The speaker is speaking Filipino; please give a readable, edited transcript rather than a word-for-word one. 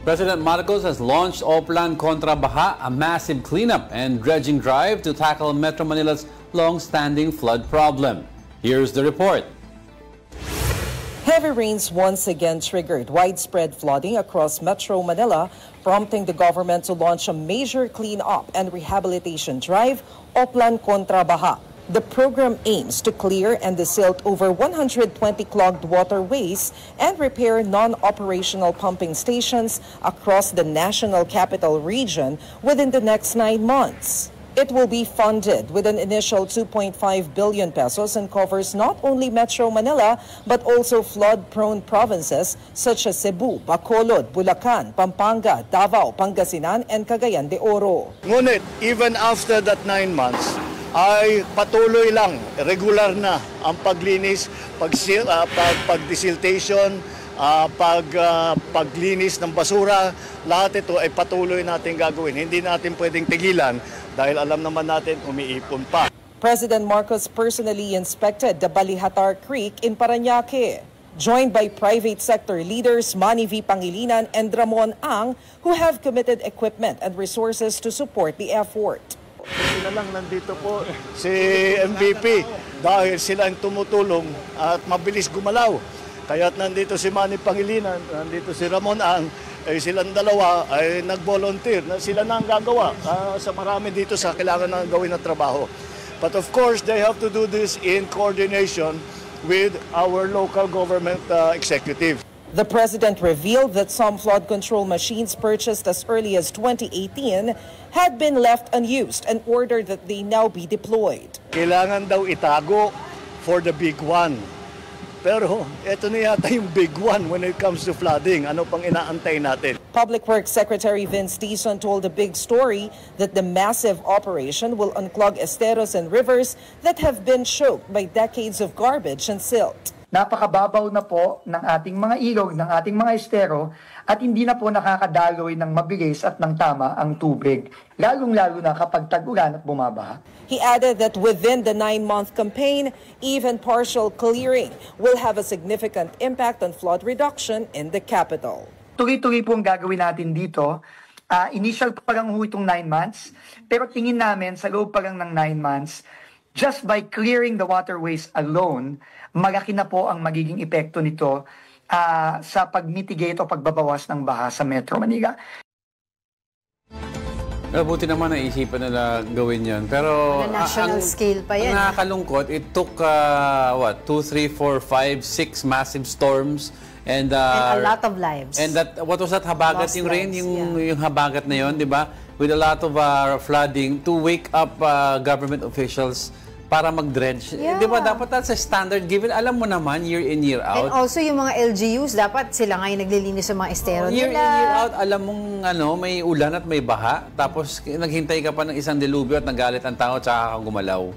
President Marcos has launched Oplan Contra Baha, a massive cleanup and dredging drive to tackle Metro Manila's long-standing flood problem. Here's the report. Heavy rains once again triggered widespread flooding across Metro Manila, prompting the government to launch a major cleanup and rehabilitation drive, Oplan Contra Baha. The program aims to clear and desilt over 120 clogged waterways and repair non-operational pumping stations across the National Capital Region within the next 9 months. It will be funded with an initial 2.5 billion pesos and covers not only Metro Manila but also flood-prone provinces such as Cebu, Bacolod, Bulacan, Pampanga, Davao, Pangasinan, and Cagayan de Oro. Ngunit, even after that 9 months, ay patuloy lang, regular na ang paglinis, pag-desiltation, paglinis ng basura. Lahat ito ay patuloy natin gagawin. Hindi natin pwedeng tigilan dahil alam naman natin umiipon pa. President Marcos personally inspected the Balihatar Creek in Parañaque, joined by private sector leaders Manny V. Pangilinan and Ramon Ang, who have committed equipment and resources to support the effort. Sila lang nandito po si MVP dahil sila ang tumutulong at mabilis gumalaw. Kaya't nandito si Manny Pangilinan, nandito si Ramon Ang, ay silang dalawa ay nag-volunteer na sila na ang gagawa sa marami dito sa kailangan na gawin na trabaho. But of course, they have to do this in coordination with our local government executive. The president revealed that some flood control machines purchased as early as 2018 had been left unused and ordered that they now be deployed. Kailangan daw itago for the big one. Pero ito na yata yung big one when it comes to flooding. Ano pang inaantay natin? Public Works Secretary Vince Dizon told the Big Story that the massive operation will unclog esteros and rivers that have been choked by decades of garbage and silt. Napakababaw na po ng ating mga ilog, ng ating mga estero at hindi na po nakakadaloy ng mabilis at ng tama ang tubig, lalong-lalo na kapag tag-ulan at bumabaha. He added that within the 9-month campaign, even partial clearing will have a significant impact on flood reduction in the capital. Tuloy-tuloy po ang gagawin natin dito. Initial pa lang ho itong 9 months, pero tingin namin sa loob pa lang ng 9 months, just by clearing the waterways alone, malaki na po ang magiging epekto nito sa pag-mitigate o pagbabawas ng baha sa Metro Manila. Buti naman naisipan nila gawin yan. Pero on a national scale pa yan. Ang nakakalungkot, it took 2, 3, 4, 5, 6 massive storms and a lot of lives. And that, what was that, habagat? Lost Yung rain, lives, yung habagat na yun, di ba? With a lot of flooding to wake up government officials para mag-dredge. Yeah. Di ba, dapat that's a standard given. Alam mo naman, year in, year out. And also, yung mga LGUs, dapat sila ngayon naglilinis sa mga estero nila. Year in, year out, alam mong may ulan at may baha. Tapos, naghintay ka pa ng isang dilubyo at nagalit ang tao, tsaka kang gumalaw.